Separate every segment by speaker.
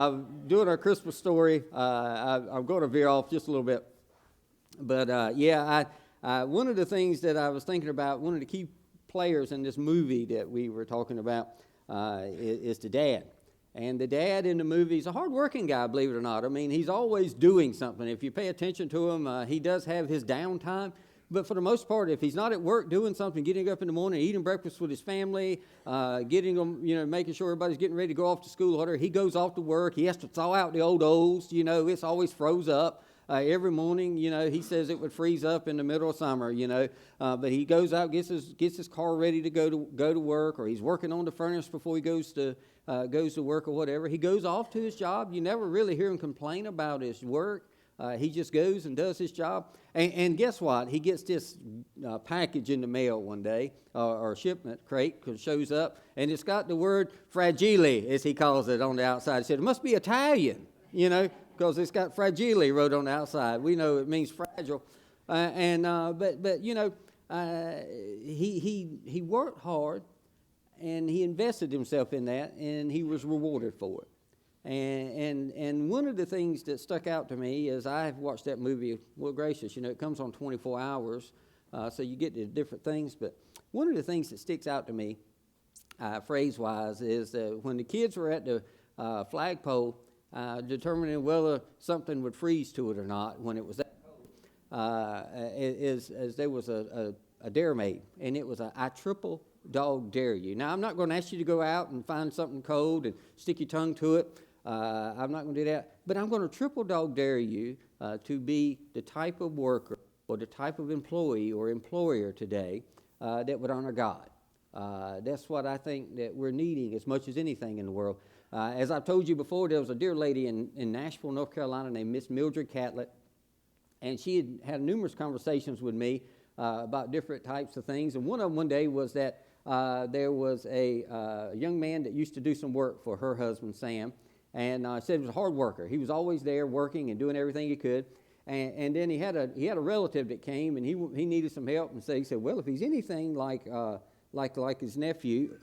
Speaker 1: I'm doing our Christmas story. I'm going to veer off just a little bit. But one of the things that I was thinking about, one of the key players in this movie that we were talking about is the dad. And the dad in the movie is a hardworking guy, believe it or not. I mean, he's always doing something. If you pay attention to him, he does have his downtime. But for the most part, if he's not at work doing something, getting up in the morning, eating breakfast with his family, getting them, making sure everybody's getting ready to go off to school, whatever, he goes off to work. He has to thaw out the old O's. It's always froze up. Every morning, he says it would freeze up in the middle of summer, but he goes out, gets his car ready to go to work, or he's working on the furnace before he goes to work or whatever. He goes off to his job. You never really hear him complain about his work. He just goes and does his job. And guess what? He gets this package in the mail one day, or shipment crate, because it shows up, and it's got the word fragile, as he calls it, on the outside. He said, it must be Italian, because it's got fragile wrote on the outside. We know it means fragile. He worked hard, and he invested himself in that, and he was rewarded for it. And one of the things that stuck out to me is I've watched that movie, well, gracious, it comes on 24 hours, so you get the different things. But one of the things that sticks out to me, phrase-wise, is when the kids were at the flagpole determining whether something would freeze to it or not when it was that cold, as there was a dare made, and it was I triple dog dare you. Now, I'm not going to ask you to go out and find something cold and stick your tongue to it. I'm not going to do that. But I'm going to triple dog dare you to be the type of worker or the type of employee or employer today that would honor God. That's what I think that we're needing as much as anything in the world. As I've told you before, there was a dear lady in Nashville, North Carolina named Miss Mildred Catlett, and she had numerous conversations with me about different types of things. And one of them one day was that there was a young man that used to do some work for her husband, Sam, and said he was a hard worker. He was always there working and doing everything he could. And then he had a relative that came, and he needed some help. And so he said, well, if he's anything like his nephew,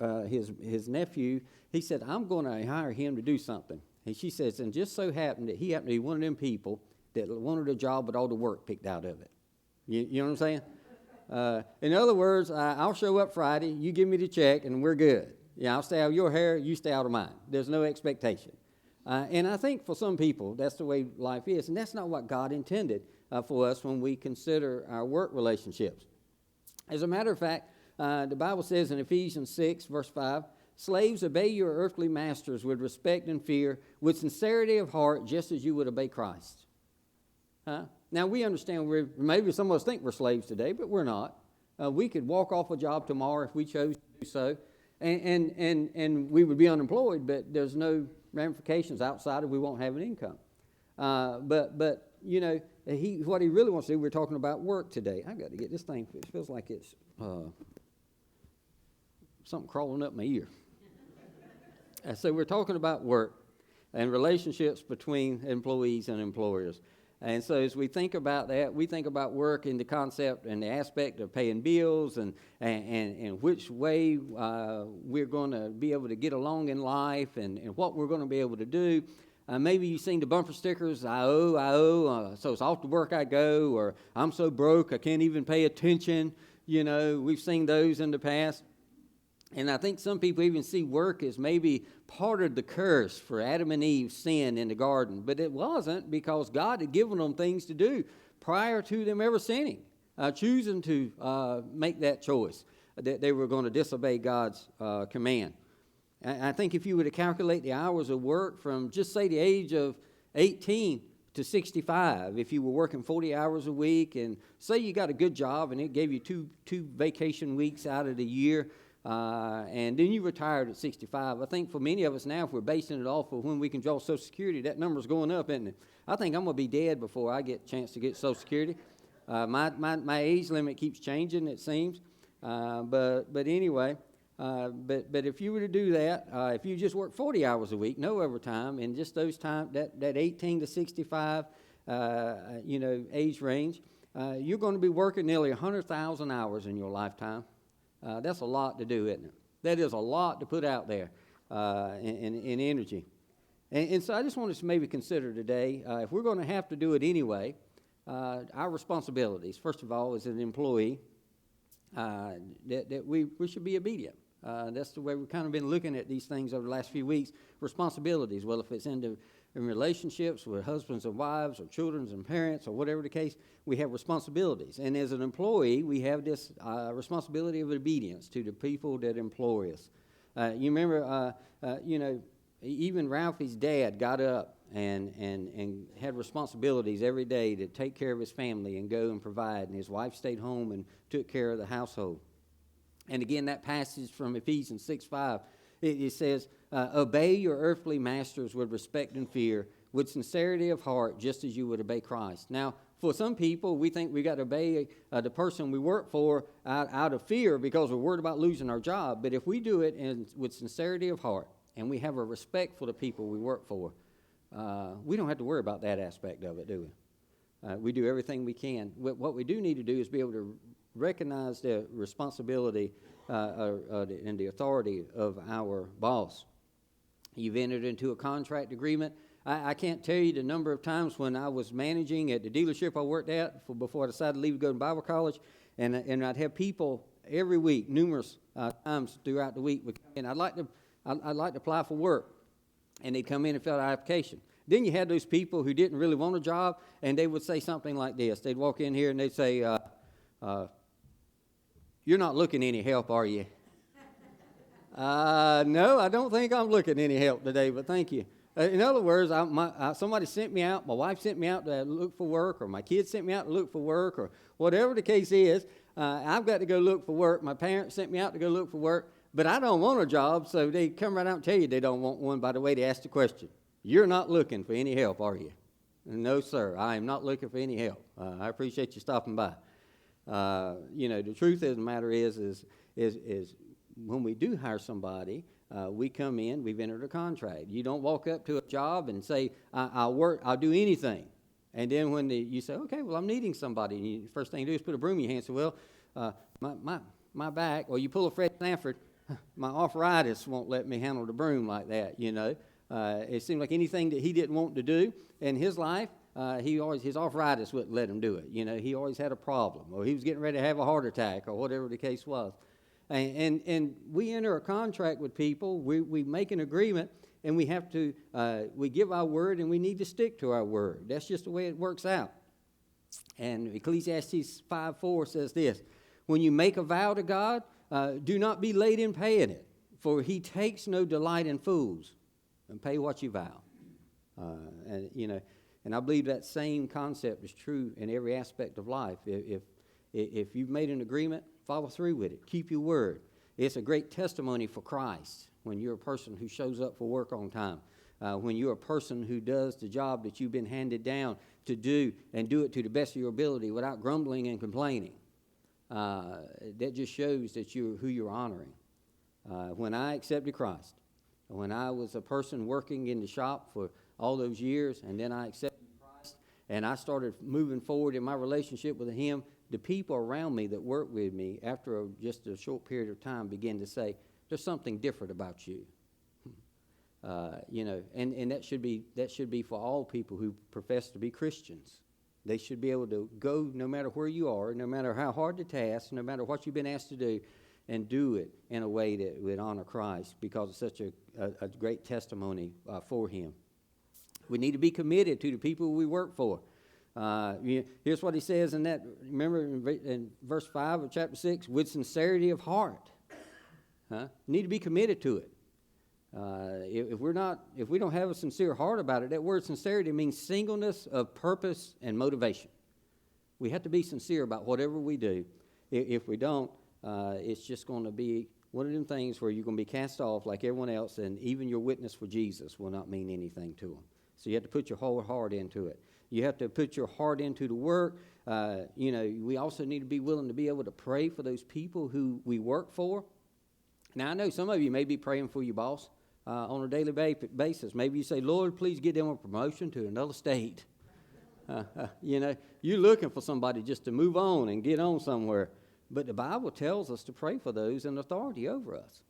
Speaker 1: he said, I'm going to hire him to do something. And she says, and just so happened that he happened to be one of them people that wanted a job with all the work picked out of it. You know what I'm saying? In other words, I'll show up Friday, you give me the check, and we're good. I'll stay out of your hair, you stay out of mine. There's no expectation. And I think for some people, that's the way life is, and that's not what God intended for us when we consider our work relationships. As a matter of fact, the Bible says in Ephesians 6, verse 5, slaves, obey your earthly masters with respect and fear, with sincerity of heart, just as you would obey Christ. Now, we understand maybe some of us think we're slaves today, but we're not. We could walk off a job tomorrow if we chose to do so, and we would be unemployed, but there's no ramifications outside of we won't have an income. But what he really wants to do, we're talking about work today. I've got to get this thing, it feels like it's something crawling up my ear. So we're talking about work and relationships between employees and employers. And so as we think about that, we think about work in the concept and the aspect of paying bills and which way we're going to be able to get along in life and what we're going to be able to do. Maybe you've seen the bumper stickers, I owe, so it's off to work I go, or I'm so broke I can't even pay attention. We've seen those in the past. And I think some people even see work as maybe part of the curse for Adam and Eve's sin in the garden. But it wasn't, because God had given them things to do prior to them ever sinning, choosing to make that choice, that they were going to disobey God's command. I think if you were to calculate the hours of work from just say the age of 18 to 65, if you were working 40 hours a week, and say you got a good job and it gave you two vacation weeks out of the year, and then you retired at 65. I think for many of us now, if we're basing it off of when we can draw Social Security, that number's going up, isn't it? I think I'm going to be dead before I get a chance to get Social Security. My age limit keeps changing, it seems. But anyway, but if you were to do that, if you just work 40 hours a week, no overtime, and just those time that 18 to 65, age range, you're going to be working nearly 100,000 hours in your lifetime. That's a lot to do, isn't it? That is a lot to put out there in energy. And so I just want us to maybe consider today, if we're going to have to do it anyway, our responsibilities. First of all, as an employee, that we should be obedient. That's the way we've kind of been looking at these things over the last few weeks. Responsibilities, well, if it's in relationships with husbands and wives or children and parents or whatever the case, we have responsibilities. And as an employee, we have this responsibility of obedience to the people that employ us. You remember, even Ralphie's dad got up and had responsibilities every day to take care of his family and go and provide. And his wife stayed home and took care of the household. And again, that passage from Ephesians 6:5, it says, obey your earthly masters with respect and fear, with sincerity of heart, just as you would obey Christ. Now, for some people, we think we got to obey the person we work for out of fear because we're worried about losing our job. But if we do it with sincerity of heart and we have a respect for the people we work for, we don't have to worry about that aspect of it, do we? We do everything we can. What we do need to do is be able to recognize the responsibility and the authority of our boss. You've entered into a contract agreement. I can't tell you the number of times when I was managing at the dealership I worked at before I decided to leave to go to Bible college, and I'd have people every week, numerous times throughout the week, would come in. I'd like to apply for work, and they'd come in and fill out an application. Then you had those people who didn't really want a job, and they would say something like this. They'd walk in here and they'd say, you're not looking any help, are you? No, I don't think I'm looking any help today, but thank you. In other words, somebody sent me out, my wife sent me out to look for work, or my kids sent me out to look for work, or whatever the case is. I've got to go look for work. My parents sent me out to go look for work, but I don't want a job, so they come right out and tell you they don't want one by the way they ask the question. You're not looking for any help, are you? No, sir, I am not looking for any help. I appreciate you stopping by. The truth of the matter is when we do hire somebody, we come in, we've entered a contract. You don't walk up to a job and say, I'll do anything. And then when you say, okay, well, I'm needing somebody, and the first thing you do is put a broom in your hand and say, well, my back, or you pull a Fred Sanford, my arthritis won't let me handle the broom like that, It seemed like anything that he didn't want to do in his life, his arthritis wouldn't let him do it. He always had a problem, or he was getting ready to have a heart attack, or whatever the case was. And we enter a contract with people. We make an agreement, and we have to. We give our word, and we need to stick to our word. That's just the way it works out. And Ecclesiastes 5:4 says this: when you make a vow to God, do not be late in paying it, for He takes no delight in fools. And pay what you vow. And I believe that same concept is true in every aspect of life. If you've made an agreement, follow through with it. Keep your word. It's a great testimony for Christ when you're a person who shows up for work on time, when you're a person who does the job that you've been handed down to do and do it to the best of your ability without grumbling and complaining. That just shows that who you're honoring. When I accepted Christ, when I was a person working in the shop for all those years, and then I accepted Christ, and I started moving forward in my relationship with Him, the people around me that worked with me, after just a short period of time, began to say, there's something different about you. And that should be for all people who profess to be Christians. They should be able to go no matter where you are, no matter how hard the task, no matter what you've been asked to do, and do it in a way that would honor Christ, because it's such a great testimony for Him. We need to be committed to the people we work for. Here's what he says in that, remember in verse 5 of chapter 6, with sincerity of heart. You need to be committed to it. If we don't have a sincere heart about it, that word sincerity means singleness of purpose and motivation. We have to be sincere about whatever we do. If we don't, it's just going to be one of them things where you're going to be cast off like everyone else, and even your witness for Jesus will not mean anything to them. So you have to put your whole heart into it. You have to put your heart into the work. We also need to be willing to be able to pray for those people who we work for. Now, I know some of you may be praying for your boss on a daily basis. Maybe you say, Lord, please get them a promotion to another state. You're looking for somebody just to move on and get on somewhere. But the Bible tells us to pray for those in authority over us.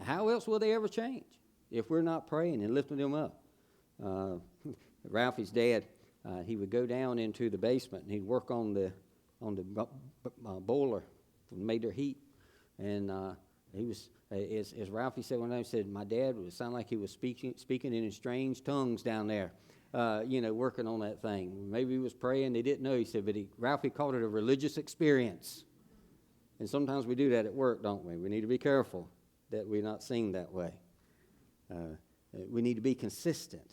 Speaker 1: How else will they ever change? if we're not praying and lifting them up. Ralphie's dad, he would go down into the basement and he'd work on the boiler that made their heat. And he was, as Ralphie said one day, he said, my dad would sound like he was speaking in strange tongues down there, working on that thing. Maybe he was praying, they didn't know. He said, but Ralphie called it a religious experience. And sometimes we do that at work, don't we? We need to be careful that we're not seen that way. We need to be consistent.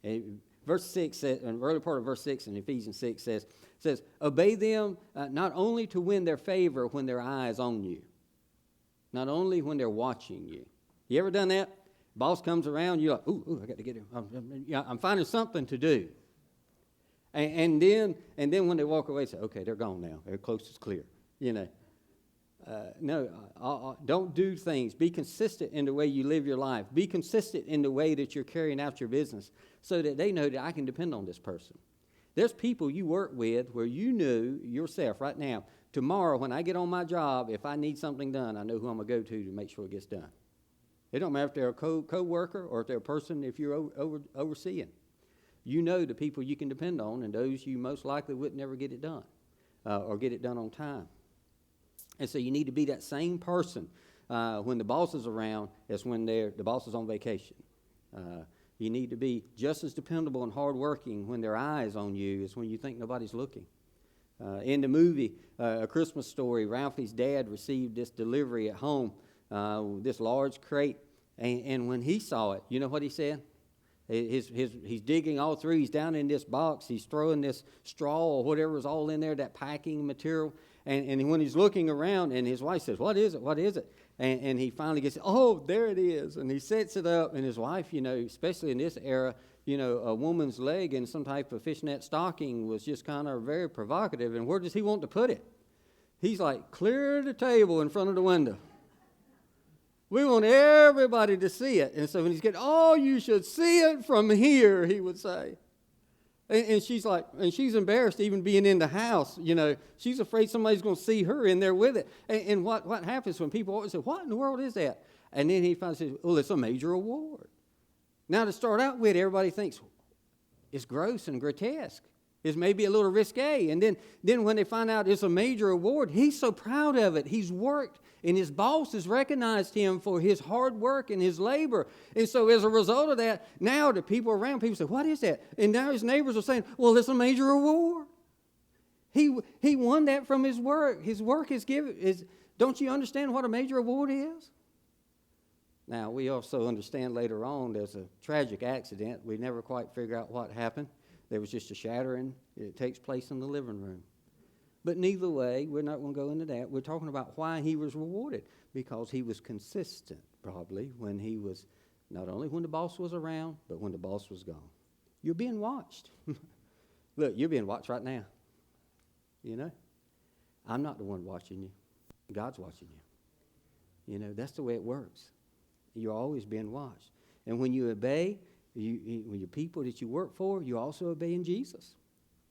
Speaker 1: And verse 6 says, in the early part of verse 6 in Ephesians 6 says, obey them not only to win their favor when their eye is on you, not only when they're watching you. You ever done that? Boss comes around, you're like, ooh, I got to get him. I'm finding something to do. And then when they walk away, say, okay, they're gone now. Their coast is clear. Don't do things. Be consistent in the way you live your life. Be consistent in the way that you're carrying out your business so that they know that I can depend on this person. There's people you work with where you know yourself right now, tomorrow when I get on my job, if I need something done, I know who I'm going to go to make sure it gets done. It don't matter if they're a co-worker or if they're a person if you're overseeing. You know the people you can depend on and those you most likely would never get it done or get it done on time. And so you need to be that same person when the boss is around as when the boss is on vacation. You need to be just as dependable and hardworking when their eye is on you as when you think nobody's looking. In the movie, A Christmas Story, Ralphie's dad received this delivery at home, this large crate, and when he saw it, you know what he said? He's digging all through. He's down in this box. He's throwing this straw or whatever is all in there, that packing material. And when he's looking around, and his wife says, what is it? What is it? And he finally gets, oh, there it is. And he sets it up. And his wife, especially in this era, a woman's leg in some type of fishnet stocking was just kind of very provocative. And where does he want to put it? He's like, clear the table in front of the window. We want everybody to see it. And so when he's getting, oh, you should see it from here, he would say. And she's like, and she's embarrassed even being in the house, She's afraid somebody's going to see her in there with it. And what happens when people always say, what in the world is that? And then he finally says, well, it's a major award. Now to start out with, everybody thinks it's gross and grotesque. It's maybe a little risque. And then when they find out it's a major award, he's so proud of it. He's worked, and his boss has recognized him for his hard work and his labor. And so as a result of that, now the people around, people say, what is that? And now his neighbors are saying, well, it's a major award. He won that from his work. His work don't you understand what a major award is? Now, we also understand later on there's a tragic accident. We never quite figure out what happened. There was just a shattering. It takes place in the living room. But neither way, we're not going to go into that. We're talking about why he was rewarded. Because he was consistent, probably, when he was, not only when the boss was around, but when the boss was gone. You're being watched. Look, you're being watched right now. I'm not the one watching you. God's watching you. That's the way it works. You're always being watched. And when you obey, when your people that you work for, you also obey in Jesus.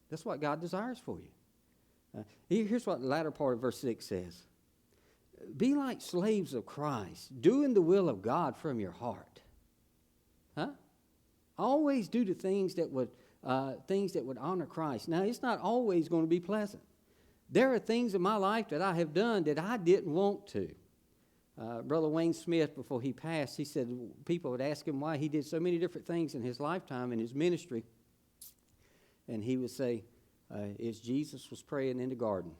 Speaker 1: That's what God desires for you. Here's what the latter part of verse 6 says. Be like slaves of Christ, doing the will of God from your heart. Always do the things that would honor Christ. Now, it's not always going to be pleasant. There are things in my life that I have done that I didn't want to. Brother Wayne Smith, before he passed, he said people would ask him why he did so many different things in his lifetime, in his ministry. And he would say, as Jesus was praying in the garden,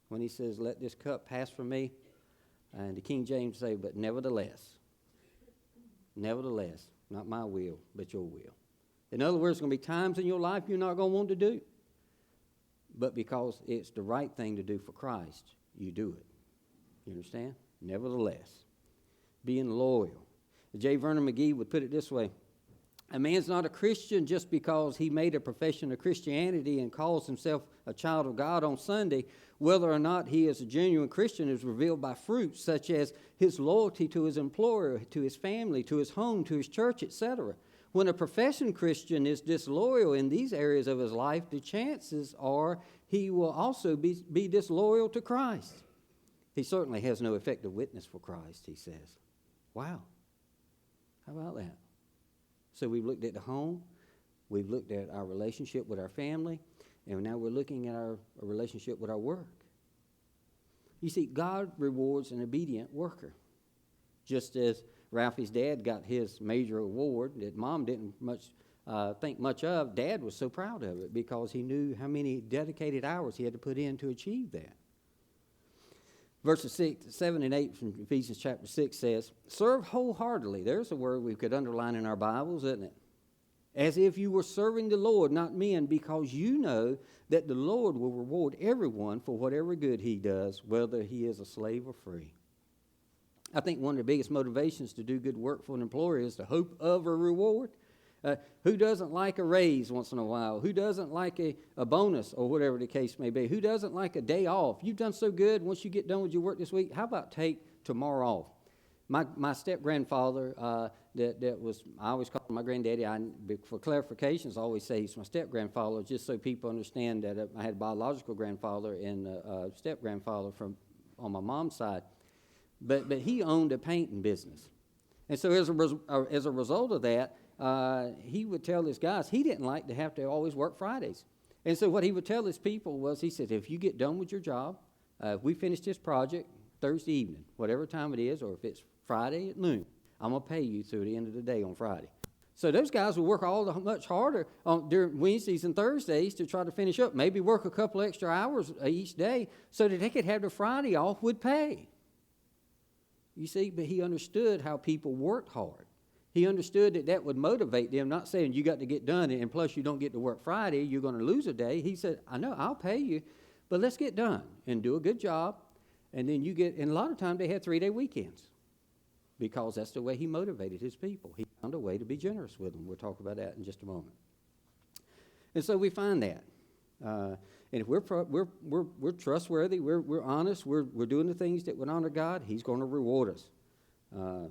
Speaker 1: when he says, let this cup pass from me, and the King James say, but nevertheless, not my will, but your will. In other words, there's going to be times in your life you're not going to want to do. But because it's the right thing to do for Christ, you do it. You understand? Nevertheless, being loyal. J. Vernon McGee would put it this way. A man's not a Christian just because he made a profession of Christianity and calls himself a child of God on Sunday. Whether or not he is a genuine Christian is revealed by fruits such as his loyalty to his employer, to his family, to his home, to his church, etc. When a profession Christian is disloyal in these areas of his life, the chances are he will also be disloyal to Christ. He certainly has no effective witness for Christ, he says. Wow. How about that? So we've looked at the home, we've looked at our relationship with our family, and now we're looking at our relationship with our work. You see, God rewards an obedient worker. Just as Ralphie's dad got his major award that Mom didn't think much of, Dad was so proud of it because he knew how many dedicated hours he had to put in to achieve that. Verses 7 and 8 from Ephesians chapter 6 says, serve wholeheartedly. There's a word we could underline in our Bibles, isn't it? As if you were serving the Lord, not men, because you know that the Lord will reward everyone for whatever good he does, whether he is a slave or free. I think one of the biggest motivations to do good work for an employer is the hope of a reward. Who doesn't like a raise once in a while? Who doesn't like a bonus or whatever the case may be? Who doesn't like a day off? You've done so good. Once you get done with your work this week, how about take tomorrow off? My step-grandfather, that was, I always call him my granddaddy. For clarifications, I always say he's my step-grandfather, just so people understand that I had a biological grandfather and a step-grandfather on my mom's side. But he owned a painting business. And so as a result of that, he would tell his guys he didn't like to have to always work Fridays. And so what he would tell his people was, he said, if you get done with your job, if we finish this project Thursday evening, whatever time it is, or if it's Friday at noon, I'm going to pay you through the end of the day on Friday. So those guys would work much harder during Wednesdays and Thursdays to try to finish up, maybe work a couple extra hours each day so that they could have the Friday off with pay. You see, but he understood how people worked hard. He understood that would motivate them, not saying you got to get done, and plus you don't get to work Friday, you're going to lose a day. He said, I know, I'll pay you, but let's get done and do a good job. And then and a lot of times they had 3-day weekends because that's the way he motivated his people. He found a way to be generous with them. We'll talk about that in just a moment. And so we find that. And if we're trustworthy, we're honest, we're doing the things that would honor God, he's going to reward us.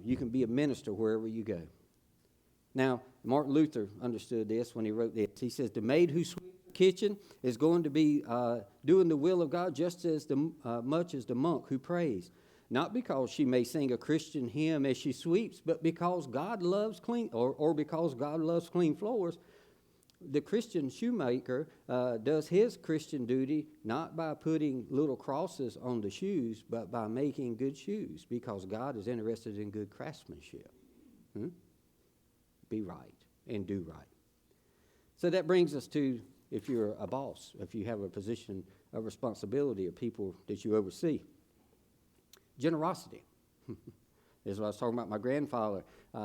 Speaker 1: You can be a minister wherever you go. Now, Martin Luther understood this when he wrote this. He says, the maid who sweeps the kitchen is going to be doing the will of God just as much as the monk who prays. Not because she may sing a Christian hymn as she sweeps, but because God loves clean, or because God loves clean floors. The Christian shoemaker does his Christian duty not by putting little crosses on the shoes, but by making good shoes, because God is interested in good craftsmanship. Be right and do right. So that brings us to, if you're a boss, if you have a position of responsibility of people that you oversee. Generosity. This is what I was talking about my grandfather.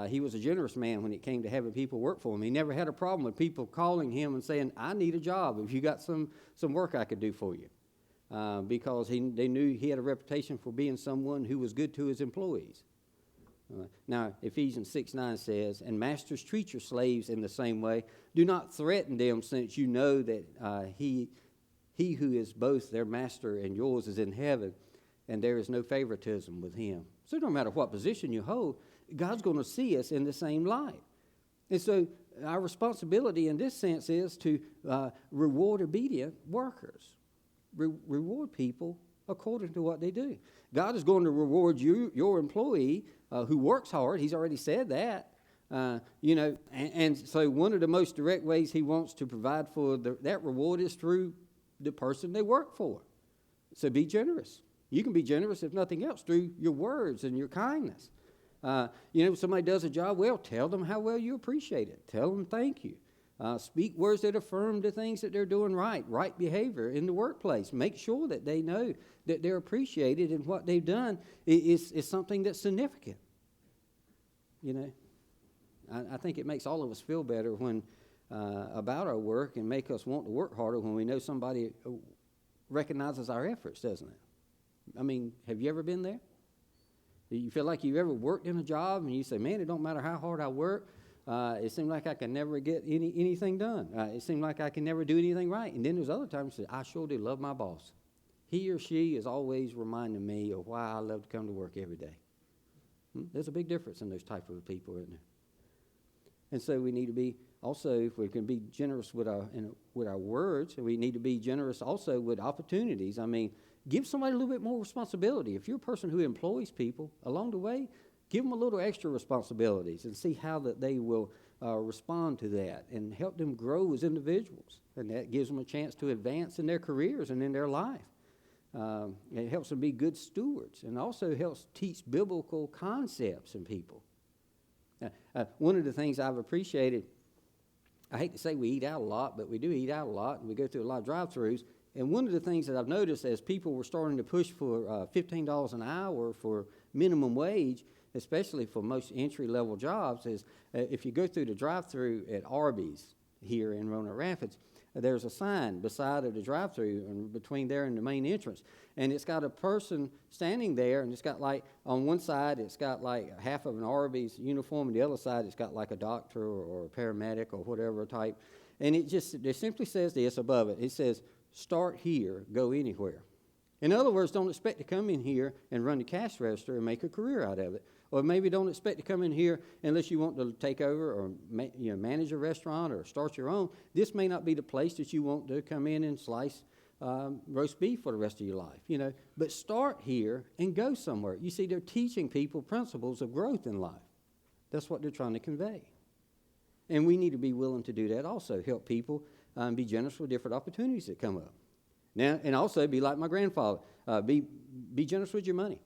Speaker 1: He was a generous man when it came to having people work for him. He never had a problem with people calling him and saying, I need a job. If you got some work I could do for you. Because they knew he had a reputation for being someone who was good to his employees. Now, Ephesians 6:9 says, and masters, treat your slaves in the same way. Do not threaten them, since you know that he who is both their master and yours is in heaven, and there is no favoritism with him. So no matter what position you hold, God's going to see us in the same light. And so our responsibility in this sense is to reward obedient workers. Reward people according to what they do. God is going to reward you, your employee who works hard. He's already said that. And so one of the most direct ways he wants to provide for that reward is through the person they work for. So be generous. You can be generous, if nothing else, through your words and your kindness. If somebody does a job well, tell them how well you appreciate it. Tell them thank you. Speak words that affirm the things that they're doing right behavior in the workplace. Make sure that they know that they're appreciated and what they've done is something that's significant. I think it makes all of us feel better when about our work and make us want to work harder when we know somebody recognizes our efforts, doesn't it? I mean, have you ever been there? Do you feel like you've ever worked in a job and you say, man, it don't matter how hard I work, it seems like I can never get anything done. It seems like I can never do anything right. And then there's other times you say, I sure do love my boss. He or she is always reminding me of why I love to come to work every day. There's a big difference in those type of people, isn't there? And so we need to be also, if we can be generous with our words, we need to be generous also with opportunities. I mean, give somebody a little bit more responsibility. If you're a person who employs people, along the way, Give them a little extra responsibilities and see how that they will respond to that, and help them grow as individuals. And that gives them a chance to advance in their careers and in their life. It helps them be good stewards, and also helps teach biblical concepts in people. One of the things I've appreciated, I hate to say we eat out a lot, but we do eat out a lot, and we go through a lot of drive-thrus. And one of the things that I've noticed as people were starting to push for $15 an hour for minimum wage, especially for most entry-level jobs, is if you go through the drive-thru at Arby's here in Roanoke Rapids, there's a sign beside of the drive-thru and between there and the main entrance. And it's got a person standing there, and it's got like, on one side, it's got like half of an Arby's uniform, and the other side, it's got like a doctor or a paramedic or whatever type. And it simply says this above it. It says, start here, go anywhere. In other words, don't expect to come in here and run the cash register and make a career out of it. Or maybe don't expect to come in here unless you want to take over or manage a restaurant or start your own. This may not be the place that you want to come in and slice roast beef for the rest of your life, But start here and go somewhere. You see, they're teaching people principles of growth in life. That's what they're trying to convey. And we need to be willing to do that also, help people be generous with different opportunities that come up. Now, and also be like my grandfather. Be generous with your money.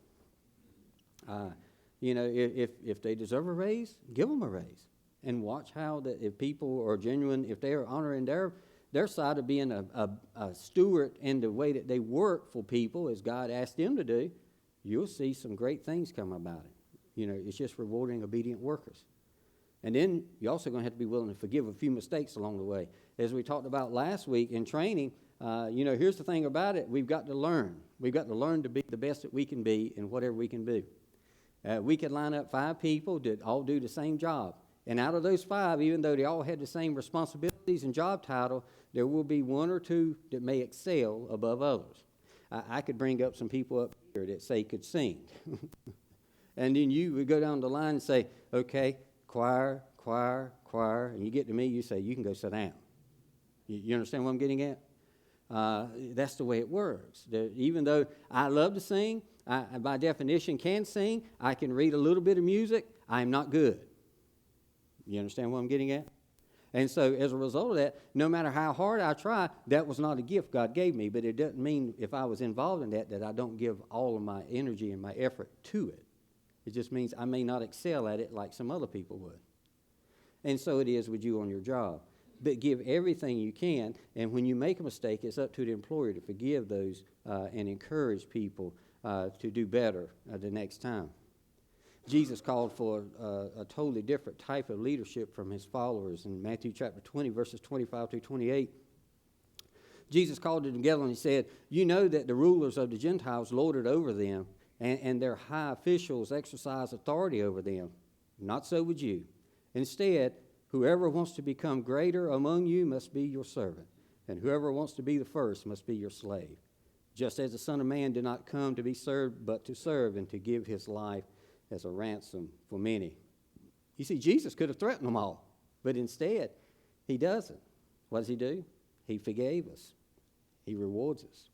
Speaker 1: If they deserve a raise, give them a raise. And watch how that if people are genuine, if they are honoring their side of being a steward in the way that they work for people as God asked them to do, you'll see some great things come about it. It's just rewarding obedient workers. And then you're also going to have to be willing to forgive a few mistakes along the way. As we talked about last week in training, here's the thing about it. We've got to learn. We've got to learn to be the best that we can be in whatever we can do. We could line up 5 people that all do the same job. And out of those 5, even though they all had the same responsibilities and job title, there will be 1 or 2 that may excel above others. I could bring up some people up here that say could sing. And then you would go down the line and say, okay, choir, choir, choir. And you get to me, you say, you can go sit down. You understand what I'm getting at? That's the way it works. Even though I love to sing, I, by definition, can sing. I can read a little bit of music. I am not good. You understand what I'm getting at? And so as a result of that, no matter how hard I try, that was not a gift God gave me. But it doesn't mean if I was involved in that I don't give all of my energy and my effort to it. It just means I may not excel at it like some other people would. And so it is with you on your job. But give everything you can, and when you make a mistake, it's up to the employer to forgive those and encourage people to do better the next time. Jesus called for a totally different type of leadership from his followers in Matthew chapter 20, verses 25 through 28. Jesus called them together and he said, you know that the rulers of the Gentiles lord it over them, and their high officials exercise authority over them. Not so with you. Instead, whoever wants to become greater among you must be your servant, and whoever wants to be the first must be your slave. Just as the Son of Man did not come to be served, but to serve and to give his life as a ransom for many. You see, Jesus could have threatened them all, but instead, he doesn't. What does he do? He forgave us. He rewards us.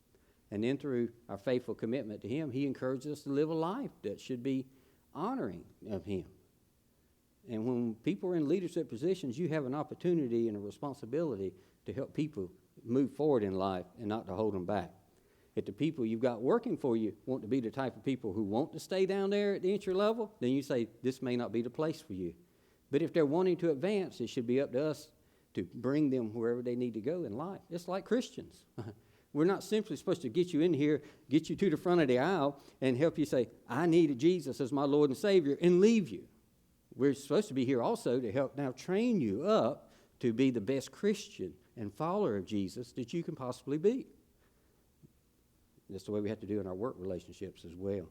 Speaker 1: And then through our faithful commitment to him, he encourages us to live a life that should be honoring of him. And when people are in leadership positions, you have an opportunity and a responsibility to help people move forward in life and not to hold them back. If the people you've got working for you want to be the type of people who want to stay down there at the entry level, then you say, this may not be the place for you. But if they're wanting to advance, it should be up to us to bring them wherever they need to go in life. It's like Christians. We're not simply supposed to get you in here, get you to the front of the aisle, and help you say, I need Jesus as my Lord and Savior, and leave you. We're supposed to be here also to help now train you up to be the best Christian and follower of Jesus that you can possibly be. That's the way we have to do in our work relationships as well.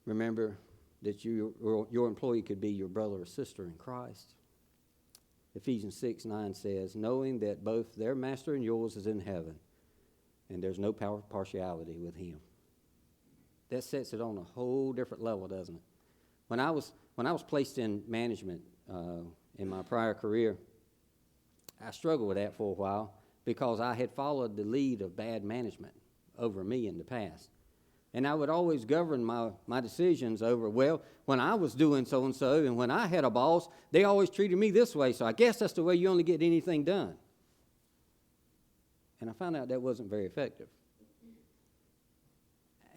Speaker 1: Remember that your employee could be your brother or sister in Christ. Ephesians 6:9 says, knowing that both their master and yours is in heaven, and there's no partiality with him. That sets it on a whole different level, doesn't it? When I was placed in management in my prior career, I struggled with that for a while because I had followed the lead of bad management over me in the past. And I would always govern my decisions over, well, when I was doing so-and-so and when I had a boss, they always treated me this way, so I guess that's the way you only get anything done. And I found out that wasn't very effective.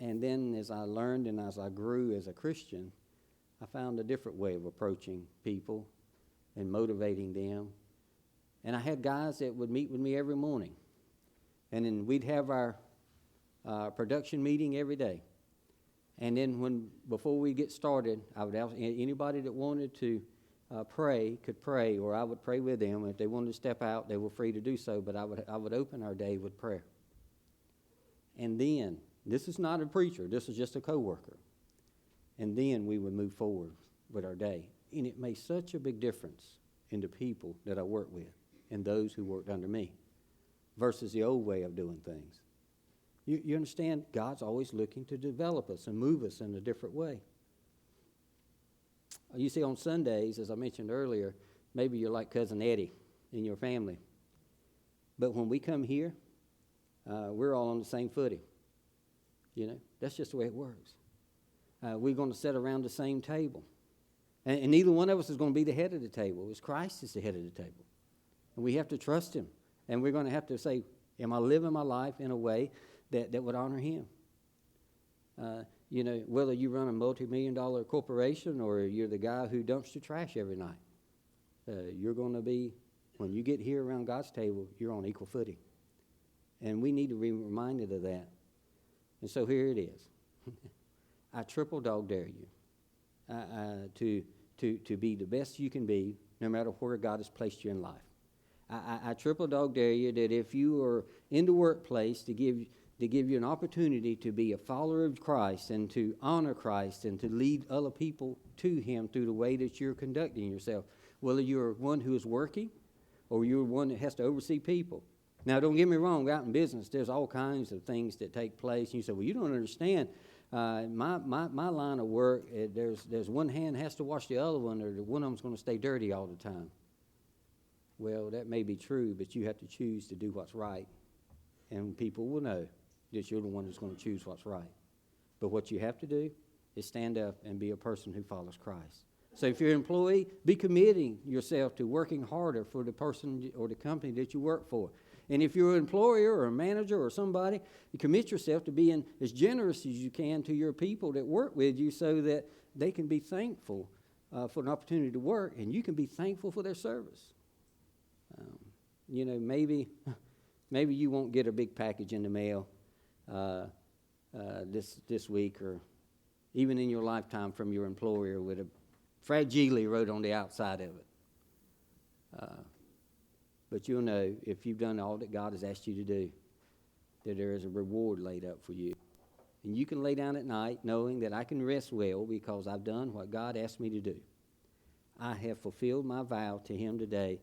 Speaker 1: And then as I learned and as I grew as a Christian, I found a different way of approaching people and motivating them. And I had guys that would meet with me every morning. And then we'd have our production meeting every day. And then before we get started, I would ask anybody that wanted to pray could pray, or I would pray with them. If they wanted to step out, they were free to do so, but I would open our day with prayer. And then, this is not a preacher, this is just a coworker. And then we would move forward with our day. And it made such a big difference in the people that I worked with and those who worked under me versus the old way of doing things. You understand? God's always looking to develop us and move us in a different way. You see, on Sundays, as I mentioned earlier, maybe you're like Cousin Eddie in your family. But when we come here, we're all on the same footing. You know, that's just the way it works. We're going to sit around the same table. And neither one of us is going to be the head of the table. It's Christ is the head of the table. And we have to trust him. And we're going to have to say, am I living my life in a way that would honor him? You know, whether you run a multi-million-dollar corporation or you're the guy who dumps your trash every night, you're going to be, when you get here around God's table, you're on equal footing. And we need to be reminded of that. And so here it is. I triple dog dare you to be the best you can be, no matter where God has placed you in life. I triple dog dare you that if you are in the workplace, to give you an opportunity to be a follower of Christ and to honor Christ and to lead other people to him through the way that you're conducting yourself, whether you're one who is working or you're one that has to oversee people. Now, don't get me wrong, out in business, there's all kinds of things that take place. And you say, well, you don't understand. My line of work, there's one hand has to wash the other one, or one of them's going to stay dirty all the time. Well, that may be true, but you have to choose to do what's right. And people will know that you're the one that's going to choose what's right. But what you have to do is stand up and be a person who follows Christ. So if you're an employee, be committing yourself to working harder for the person or the company that you work for. And if you're an employer or a manager or somebody, you commit yourself to being as generous as you can to your people that work with you so that they can be thankful for an opportunity to work, and you can be thankful for their service. You know, maybe you won't get a big package in the mail this week or even in your lifetime from your employer with a fragile wrote on the outside of it. But you'll know if you've done all that God has asked you to do, that there is a reward laid up for you. And you can lay down at night knowing that I can rest well because I've done what God asked me to do. I have fulfilled my vow to him today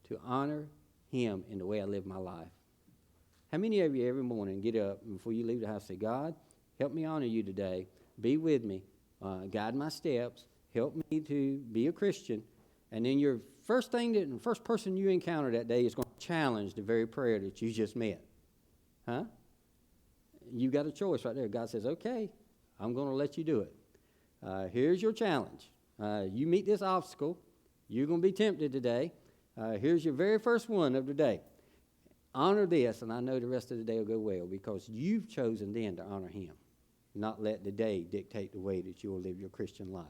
Speaker 1: to honor him in the way I live my life. How many of you every morning get up and before you leave the house say, God, help me honor you today. Be with me. Guide my steps. Help me to be a Christian. And then your first person you encounter that day is going to challenge the very prayer that you just met. Huh? You got a choice right there. God says, okay, I'm going to let you do it. Here's your challenge. You meet this obstacle. You're going to be tempted today. Here's your very first one of the day. Honor this, and I know the rest of the day will go well because you've chosen then to honor him, not let the day dictate the way that you will live your Christian life.